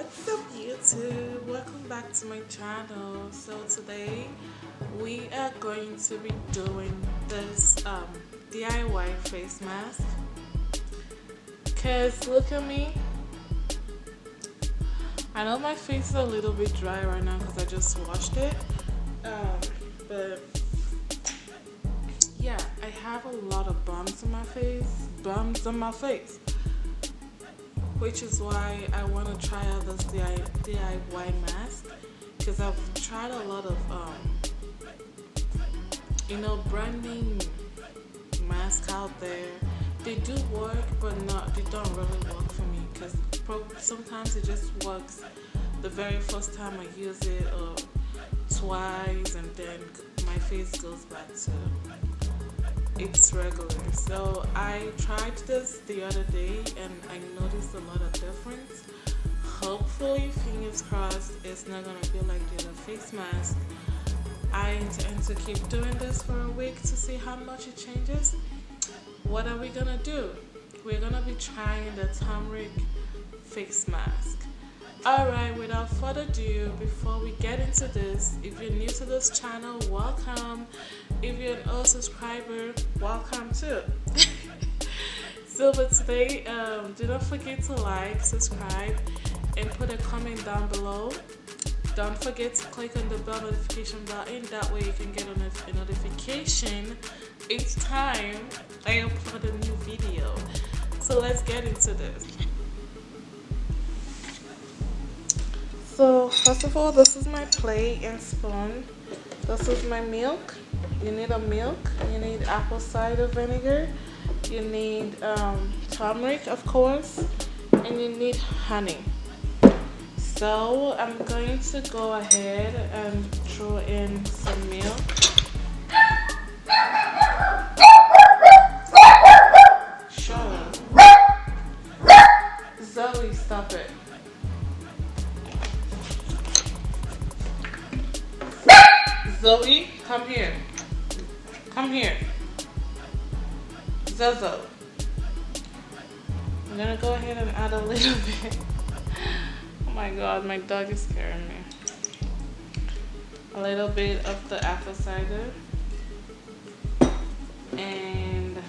What's up YouTube? Welcome back to my channel. So today we are going to be doing this DIY face mask. Cause look at me. I know my face is a little bit dry right now because I just washed it. But yeah, I have a lot of bumps on my face. Which is why I want to try out this DIY mask, because I've tried a lot of branding masks out there. They do work, but they don't really work for me, because sometimes it just works the very first time I use it, or twice, and then my face goes back to it's regular. So I tried this the other day and I noticed a lot of difference. Hopefully, fingers crossed, it's not gonna be like the other face mask. I intend to keep doing this for a week to see how much it changes. What are we gonna do? We're gonna be trying the turmeric face mask. Alright, without further ado, before we get into this, if you're new to this channel, welcome. If you're an old subscriber, welcome too. So for today, do not forget to like, subscribe, and put a comment down below. Don't forget to click on the bell notification button, that way you can get a notification each time I upload a new video. So let's get into this. So first of all, this is my plate and spoon. This is my milk. You need a milk. You need apple cider vinegar. You need turmeric, of course, and you need honey. So I'm going to go ahead and throw in some milk. Sure. Zoe, stop it. Zoe, come here. Come here. Zozo. I'm gonna go ahead and add a little bit. Oh my god, my dog is scaring me. A little bit of the apple cider. And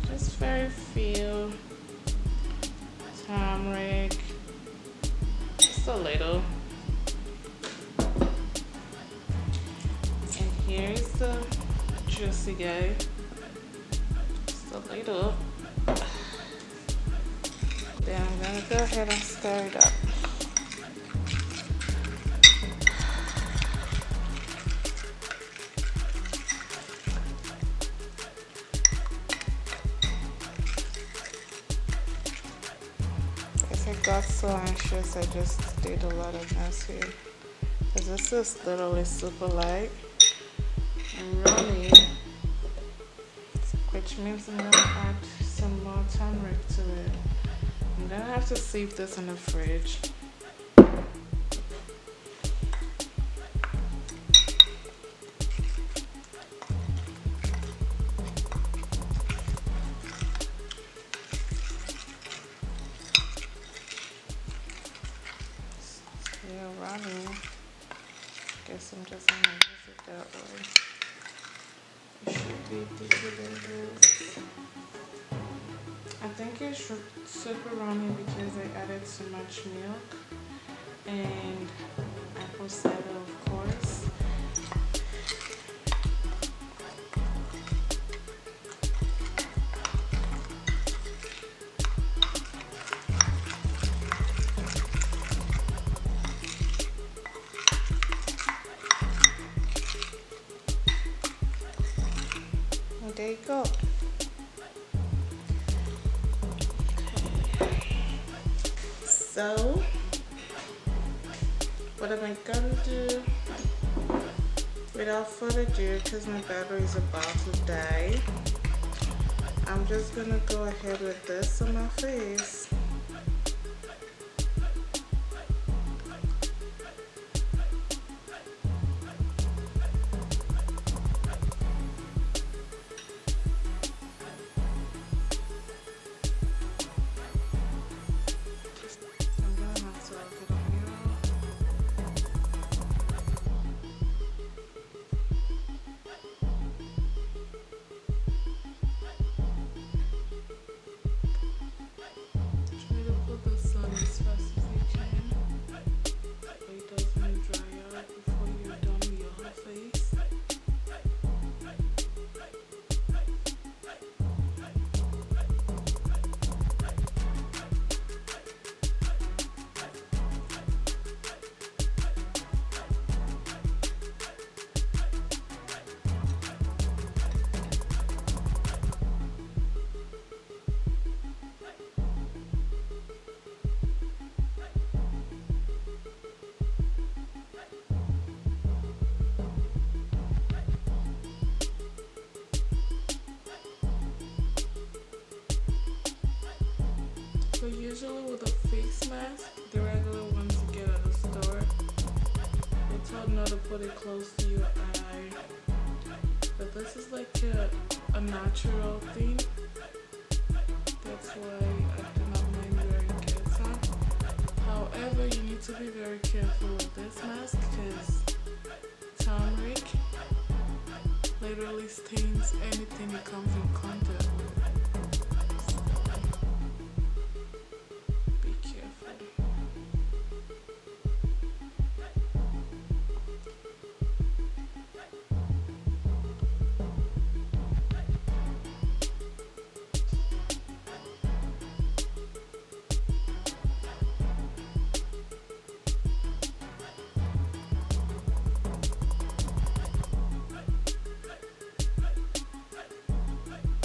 just very few turmeric. Just a little. Here's the juicy guy. Just a little. Then I'm gonna go ahead and stir it up. If I got so anxious, I just did a lot of mess here. Because this is literally super light. Running, which means I'm gonna add some more turmeric to it. I'm gonna have to save this in the fridge. Still running. Guess I'm just gonna use it that way. Should be deeper than this. I think it should super runny because I added so much milk and apple cider, of course. There you go. So, what am I gonna do? Without further ado, because my battery is about to die, I'm just gonna go ahead with this on my face. So usually with a face mask, the regular ones you get at the store, they're told not to put it close to your eye. But this is like a natural thing. That's why I do not mind wearing it on. However, you need to be very careful with this mask because turmeric literally stains anything it comes in contact with. Be careful.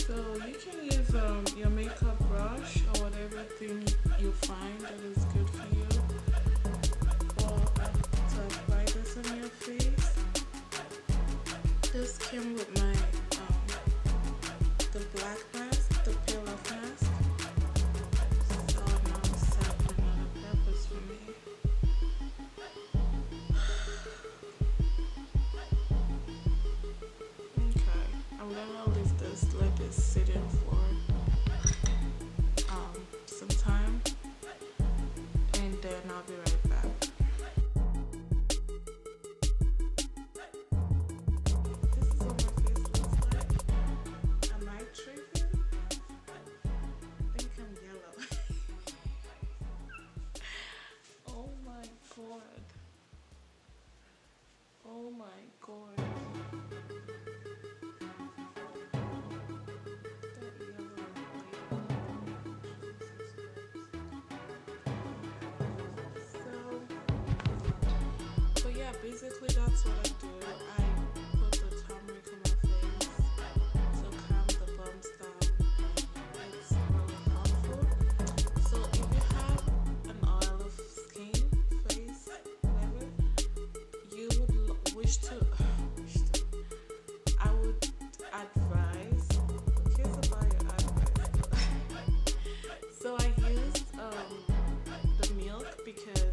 So you can use your makeup brush or whatever thing you find that is good for you. Or to apply this on your face. This came with my the black mask, the peel off mask. So now it's serving another purpose for me. Okay, I'm gonna leave this, let this sit in for some time, and then I'll be right back. This is what my face looks like. Am I tripping? I think I'm yellow. Oh my god. Oh my god. Basically, that's what I do. I put the turmeric on my face to calm the bumps down. It's really helpful. So if you have an oil of skin, face, whatever, you would wish to, I would advise. Here's about your advice. So I used the milk because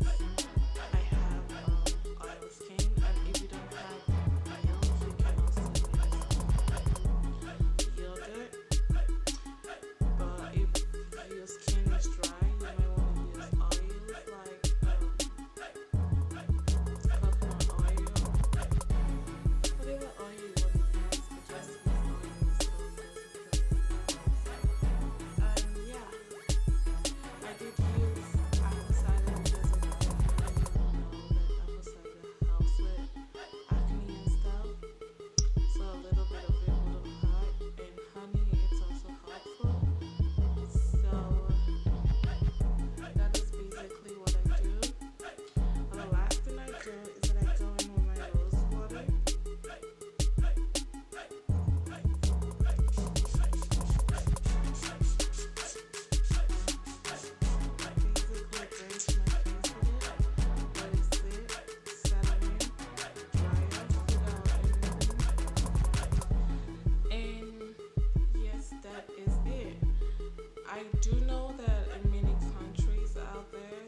I do know that in many countries out there,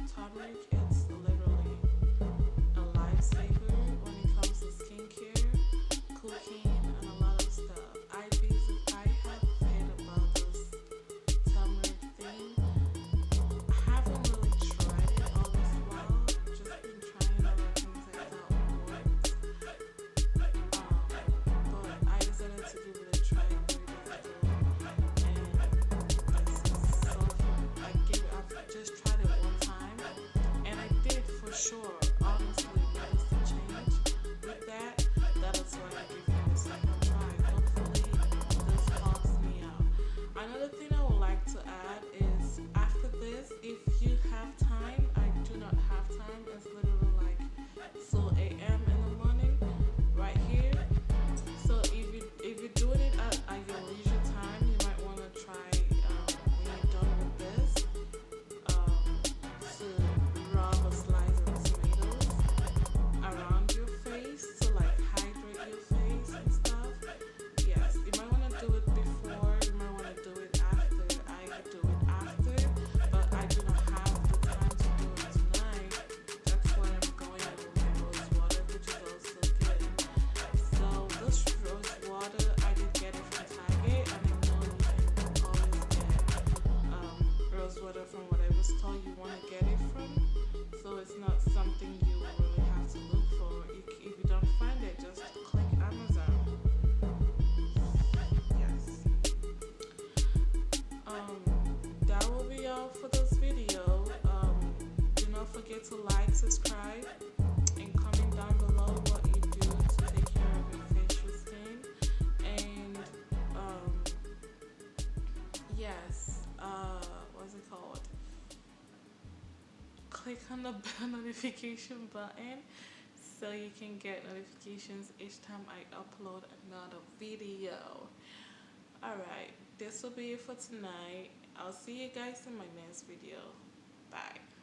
turmeric is literally a lifesaver when it comes to skincare, cooking, and a lot of stuff. I have heard about this turmeric thing. I haven't really tried it all this while. Just been trying other things I thought worked. But I decided to give it a try 3 days ago. I've just tried it one time, and I did for sure, honestly, notice the change. With that, that is why I give it a second try. Hopefully, this helps me out. Another thing I would like to add is, after this, if you have time, I do not have time, it's literally like 2 a.m. in the morning, right here. So if you're doing it at your leisure time, you might want to try, when you're done with this, to rub a slice of tomatoes around your face to like hydrate your face and stuff. Yes, you might want to do it before, you might want to do it after. I do it after click on the bell notification button so you can get notifications each time I upload another video. Alright, this will be it for tonight. I'll see you guys in my next video. Bye.